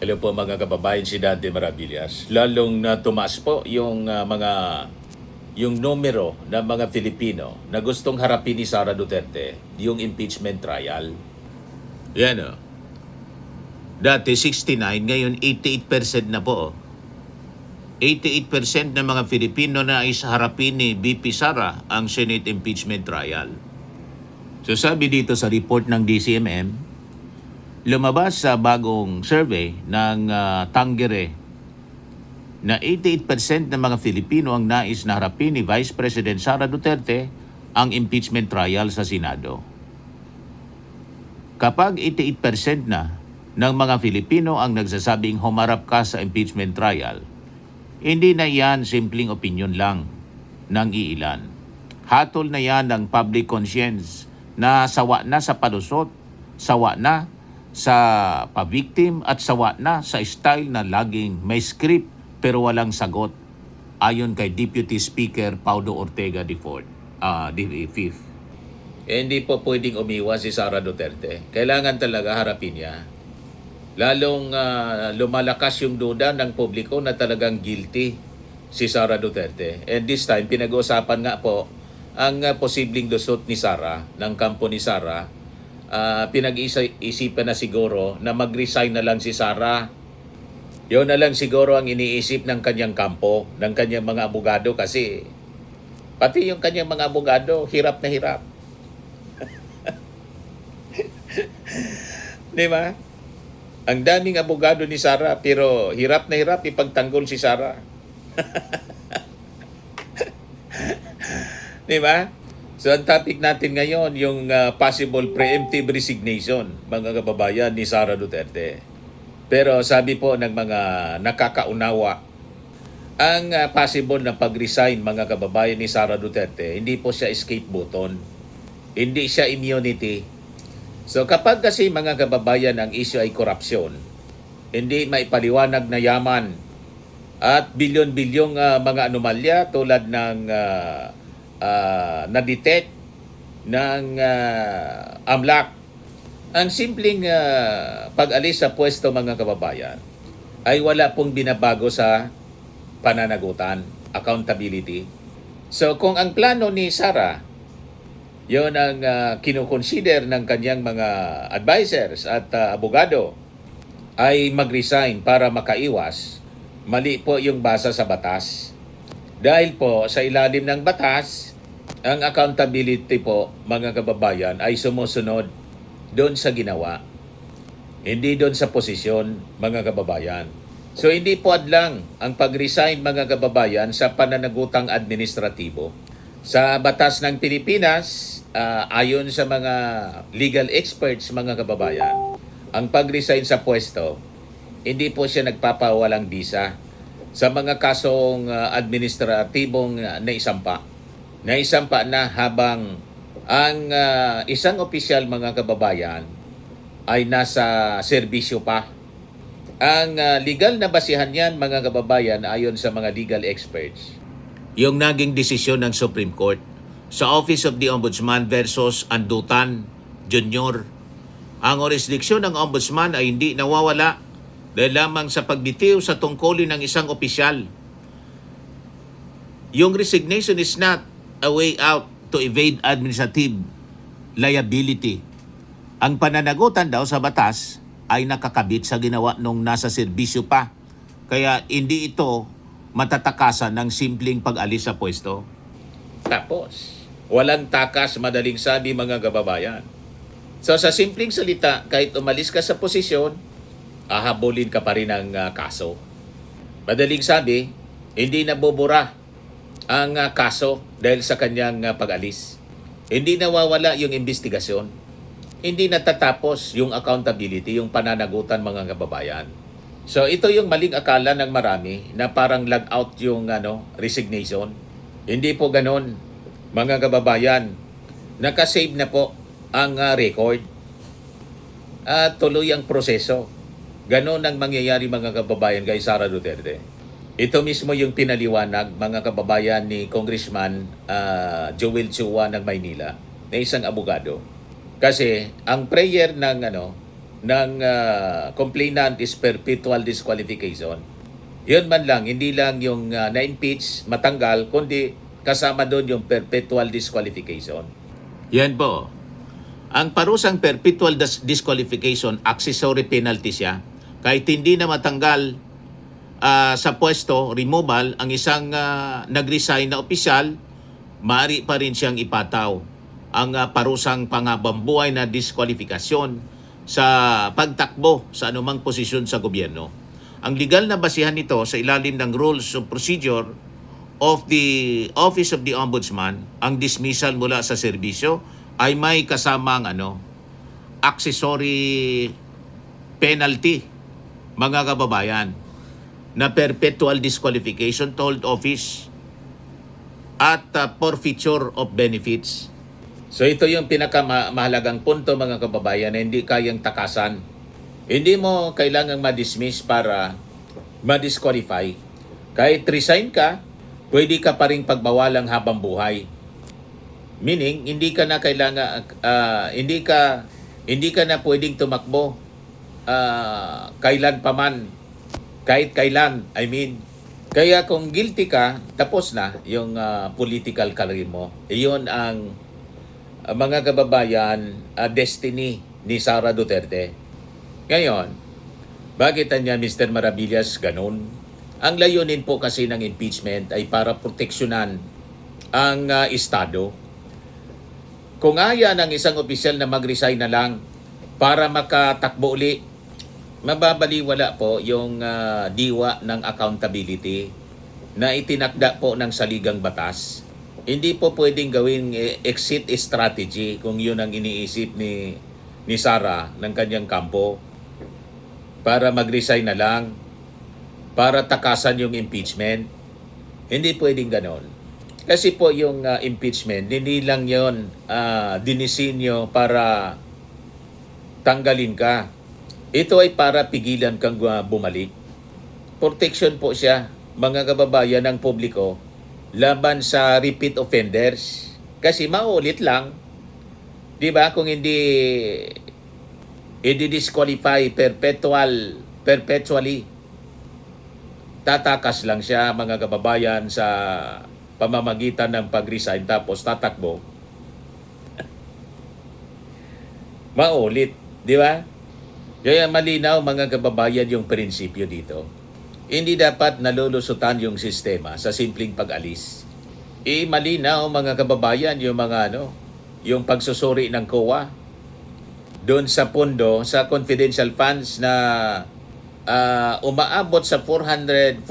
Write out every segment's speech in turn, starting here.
Hello po mga kababayan, si Dante Maravillas. Lalong na tumaas po yung yung numero ng mga Filipino na gustong harapin ni Sara Duterte yung impeachment trial. Yan o. Dati 69, ngayon 88% na po. 88% ng mga Filipino na harapin ni VP Sara ang Senate impeachment trial. So sabi dito sa report ng DCMM, lumabas sa bagong survey ng Tangere na 88% ng mga Filipino ang nais na harapin ni Vice President Sara Duterte ang impeachment trial sa Senado. Kapag 88% na ng mga Filipino ang nagsasabing humarap ka sa impeachment trial, hindi na yan simpleng opinion lang ng iilan. Hatol na yan ng public conscience na sawa na sa palusot, sawa na sa pa-victim at sawa na sa style na laging may script pero walang sagot, ayon kay Deputy Speaker Paulo Ortega IV. Hindi po pwedeng umiwas si Sara Duterte. Kailangan talaga harapin niya. Lalong lumalakas yung duda ng publiko na talagang guilty si Sara Duterte. And this time, pinag-uusapan nga po ang posibleng lusot ni Sara, ng kampo ni Sara. Pinag-isipan na siguro na mag-resign na lang si Sara. Yun na lang siguro ang iniisip ng kanyang kampo, ng kanyang mga abogado kasi pati yung kanyang mga abogado, hirap na hirap. Di ba? Ang daming abogado ni Sara pero hirap na hirap ipagtanggol si Sara. Di ba? So ang topic natin ngayon yung possible preemptive resignation, mga kababayan, ni Sara Duterte. Pero sabi po ng mga nakakaunawa, ang possible na pag-resign, mga kababayan, ni Sara Duterte, hindi po siya escape button. Hindi siya immunity. So kapag kasi, mga kababayan, ang issue ay korupsyon, hindi maipaliwanag na yaman at bilyon-bilyong mga anomalya tulad ng na-detect ng AMLAC, ang simpleng pag-alis sa pwesto, mga kababayan, ay wala pong binabago sa pananagutan, accountability. So kung ang plano ni Sara, yun ang kinukonsider ng kanyang mga advisors at abogado, ay mag-resign para makaiwas, mali po yung basa sa batas. Dahil po sa ilalim ng batas, ang accountability po, mga kababayan, ay sumusunod doon sa ginawa. Hindi doon sa posisyon, mga kababayan. So hindi po adlang ang pag-resign, mga kababayan, sa pananagutang administratibo. Sa batas ng Pilipinas, ayon sa mga legal experts, mga kababayan, ang pag-resign sa pwesto, hindi po siya nagpapawalang bisa sa mga kasong administratibong naisampa. Naisampa na habang ang isang opisyal, mga kababayan, ay nasa serbisyo pa. Ang legal na basihan yan, mga kababayan, ayon sa mga legal experts, yung naging desisyon ng Supreme Court sa Office of the Ombudsman versus Andutan Jr. Ang jurisdiksyon ng Ombudsman ay hindi nawawala dahil lamang sa pagbitiw sa tungkulin ng isang opisyal. Yung resignation is not a way out to evade administrative liability. Ang pananagutan daw sa batas ay nakakabit sa ginawa nung nasa serbisyo pa. Kaya hindi ito matatakasan ng simpleng pag-alis sa pwesto. Tapos, walang takas, madaling sabi, mga kababayan. So sa simpleng salita, kahit umalis ka sa posisyon, ahabulin ka pa rin ng kaso. Madaling sabi, hindi nabubura ang kaso dahil sa kanyang pag-alis. Hindi nawawala yung investigasyon. Hindi natatapos yung accountability, yung pananagutan, mga kababayan. So ito yung maling akala ng marami na parang lag out yung resignation. Hindi po ganon, mga kababayan. Nakasave na po ang record at tuloy ang proseso. Ganon ang mangyayari, mga kababayan, kay Sara Duterte. Ito mismo yung pinaliwanag, mga kababayan, ni Congressman Joel Chua ng Maynila, na isang abogado. Kasi ang prayer ng ng complainant is perpetual disqualification. Yun man lang, hindi lang yung na-impeach, matanggal, kundi kasama doon yung perpetual disqualification. Yan po. Ang parusang perpetual disqualification, accessory penalty siya. Kahit hindi na matanggal sa pwesto, removal, ang isang nag-resign na opisyal, maaari pa rin siyang ipataw ang parusang pangabambuhay na diskwalifikasyon sa pagtakbo sa anumang posisyon sa gobyerno. Ang legal na basihan nito sa ilalim ng Rules of Procedure of the Office of the Ombudsman, ang dismissal mula sa serbisyo ay may kasamang accessory penalty, mga kababayan, na perpetual disqualification to hold office at forfeiture of benefits. So ito yung pinakamahalagang punto, mga kababayan, na hindi kayang takasan. Hindi mo kailangang ma-dismiss para ma-disqualify. Kahit resign ka, pwede ka pa rin pagbawalang habang buhay. Meaning, hindi ka na kailangan, hindi ka na pwedeng tumakbo kailan pa man, kahit kailan, I mean. Kaya kung guilty ka, tapos na yung political career mo. Iyon ang mga kababayan, destiny ni Sara Duterte. Ngayon, bakit niya Mr. Maravillas ganun? Ang layunin po kasi ng impeachment ay para proteksyonan ang Estado. Kung aya ng isang opisyal na mag-resign na lang para makatakbo uli, mababaliwala po yung diwa ng accountability na itinakda po ng saligang batas. Hindi po pwedeng gawing exit strategy kung yun ang iniisip ni Sara ng kanyang kampo para mag-resign na lang, para takasan yung impeachment. Hindi pwedeng ganon. Kasi po yung impeachment, hindi lang yun dinisinyo para tanggalin ka. Ito ay para pigilan kang bumalik. Protection po siya, mga kababayan ng publiko, laban sa repeat offenders. Kasi maulit lang. Di ba? Kung hindi i-disqualify perpetually, tatakas lang siya, mga kababayan, sa pamamagitan ng pag-resign tapos tatakbo. Maulit, di ba? Kaya malinaw, mga kababayan, yung prinsipyo dito. Hindi dapat nalulusutan yung sistema sa simpleng pag-alis. Malinaw, mga kababayan, yung yung pagsusuri ng COA doon sa pondo, sa confidential funds na umaabot sa 448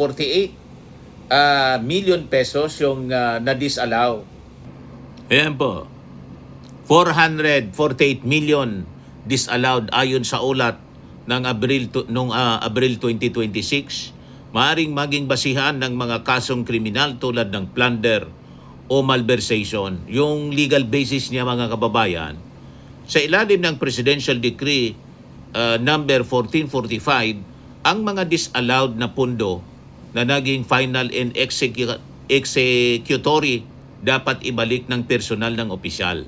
million pesos yung na-disallow. Ayan po. 448 million disallowed ayon sa ulat ng Abril 2026. Maaring maging basihan ng mga kasong kriminal tulad ng plunder o malversation. Yung legal basis niya, mga kababayan, sa ilalim ng Presidential Decree number 1445, ang mga disallowed na pondo na naging final and executory dapat ibalik ng personal ng opisyal.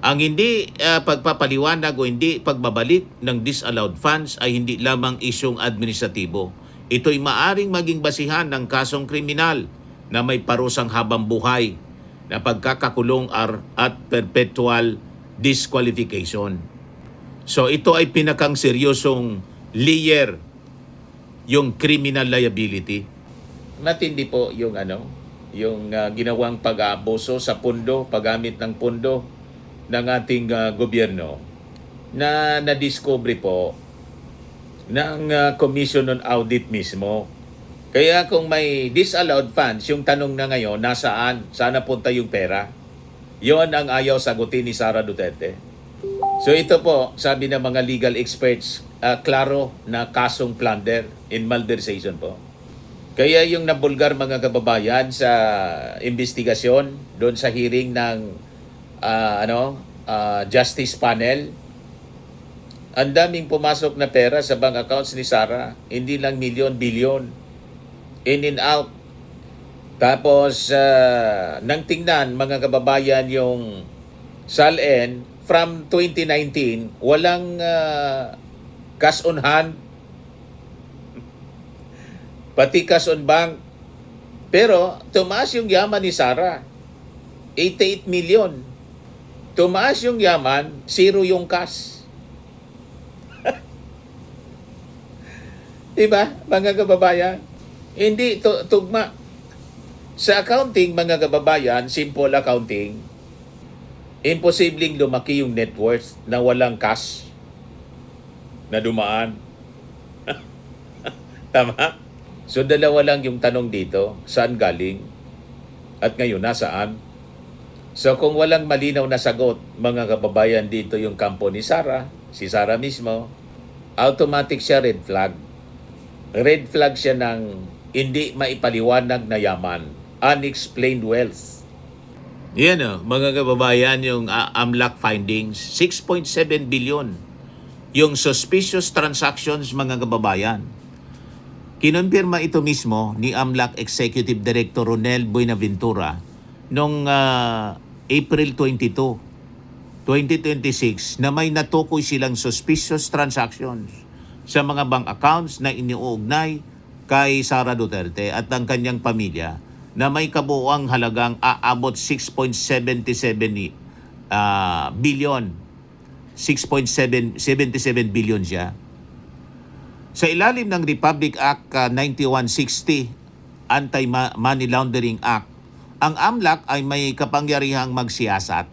Ang hindi pagpapaliwanag o hindi pagbabalik ng disallowed funds ay hindi lamang isyong administratibo. Ito'y maaring maging basihan ng kasong kriminal na may parusang habang buhay na pagkakakulong at perpetual disqualification. So ito ay pinakang seryosong layer, yung criminal liability. Matindi po yung yung ginawang pag-aabuso sa pondo, paggamit ng pondo ng ating gobyerno na na-discover po ng Commission on Audit mismo. Kaya kung may disallowed funds, yung tanong na ngayon, nasaan? Saan napunta yung pera? Yon ang ayaw sagutin ni Sara Duterte. So ito po, sabi ng mga legal experts, klaro na kasong plunder in malversation po. Kaya yung nabulgar, mga kababayan, sa investigasyon doon sa hearing ng Justice Panel, ang daming pumasok na pera sa bank accounts ni Sara. Hindi lang milyon, bilyon. In and out. Tapos, nang tingnan, mga kababayan, yung SALN, from 2019, walang cash on hand, pati cash on bank. Pero tumaas yung yaman ni Sara, 88 million. Tumaas yung yaman, zero yung cash. Diba, mga kababayan? Hindi tugma. Sa accounting, mga kababayan, simple accounting, imposibleng lumaki yung net worth na walang cash na dumaan. Tama? So dalawa lang yung tanong dito, saan galing? At ngayon, nasaan? So kung walang malinaw na sagot, mga kababayan, dito yung kampo ni Sara, si Sara mismo, automatic siya red flag. Red flag siya ng hindi maipaliwanag na yaman, unexplained wealth. Yan mga kababayan, yung AMLAC findings, 6.7 billion. Yung suspicious transactions, mga kababayan. Kinumpirma ito mismo ni AMLAC Executive Director Ronel Buenaventura noong April 22, 2026 na may natukoy silang suspicious transactions sa mga bank accounts na iniuugnay kay Sara Duterte at ang kanyang pamilya na may kabuuang halagang aabot 6.77 billion. 6.77 billion siya. Sa ilalim ng Republic Act 9160, Anti-Money Laundering Act, ang AMLAC ay may kapangyarihang magsiyasat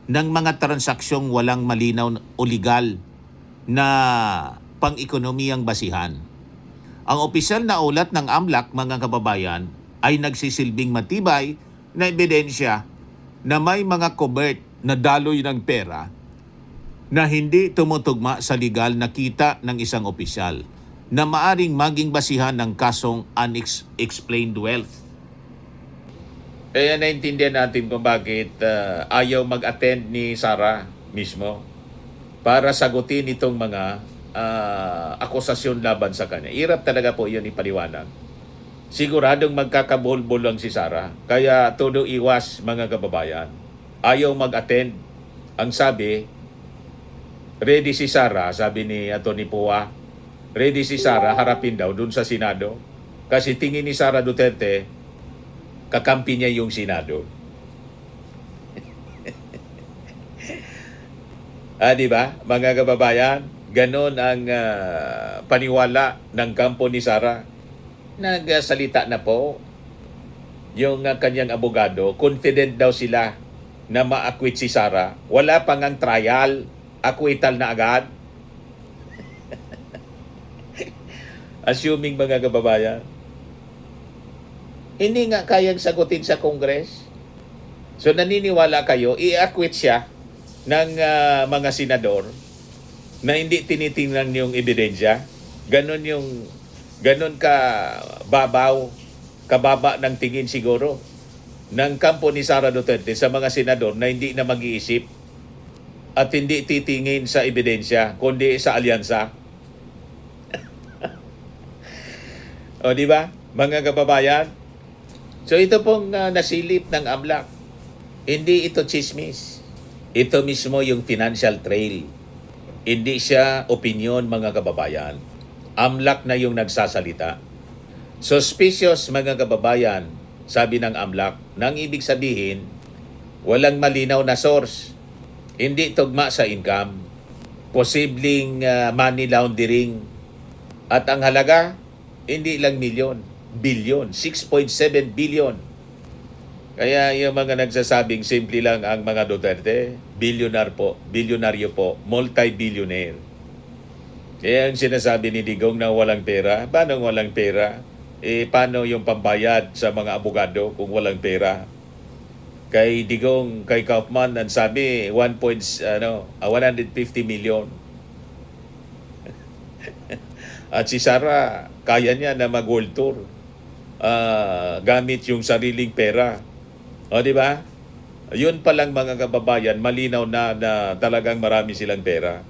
ng mga transaksyong walang malinaw o legal na pang-ekonomiyang basihan. Ang opisyal na ulat ng AMLAC, mga kababayan, ay nagsisilbing matibay na ebidensya na may mga covert na daloy ng pera na hindi tumutugma sa legal na kita ng isang opisyal na maaring maging basihan ng kasong unexplained wealth. Kaya naintindihan natin kung bakit ayaw mag-attend ni Sara mismo para sagutin itong mga akusasyon laban sa kanya. Hirap talaga po yun ipaliwanag. Siguradong magkakabulbul lang si Sara. Kaya todo iwas, mga kababayan. Ayaw mag-attend. Ang sabi, ready si Sara, sabi ni Atty. Pua, ready si Sara, harapin daw dun sa Senado. Kasi tingin ni Sara Duterte, kakampi niya yung Senado. Di ba, mga kababayan? Ganon ang paniwala ng kampo ni Sara. Nagsalita na po yung kanyang abogado. Confident daw sila na ma-acquit si Sara. Wala pang ang trial. Acquittal na agad. Assuming, mga kababayan, hindi nga kayang sagutin sa Congress. So naniniwala kayo, i-acquit siya ng mga senador na hindi tinitingnan yung ebidensya. Ganon ka babaw, kababa ng tingin siguro ng kampo ni Sara Duterte sa mga senador na hindi na mag-iisip at hindi titingin sa ebidensya, kundi sa alyansa. O, di ba, mga kababayan? So ito pong nasilip ng AMLAC. Hindi ito chismis. Ito mismo yung financial trail. Hindi siya opinion, mga kababayan. AMLAC na yung nagsasalita. Suspicious, mga kababayan, sabi ng AMLAC, nang ibig sabihin, walang malinaw na source. Hindi tugma sa income. Posibleng money laundering. At ang halaga, hindi lang milyon, bilyon, 6.7 billion. Kaya yung mga nagsasabing simple lang ang mga Duterte, bilyonaryo po, multi-billionaire. Kaya ang sinasabi ni Digong na walang pera, paano walang pera? Paano yung pambayad sa mga abogado kung walang pera? Kay Digong, kay Kaufman, ang sabi 150 million. At si Sara, kaya niya na mag-world tour gamit yung sariling pera. O, di ba? Yun pa lang, mga kababayan, malinaw na talagang marami silang pera.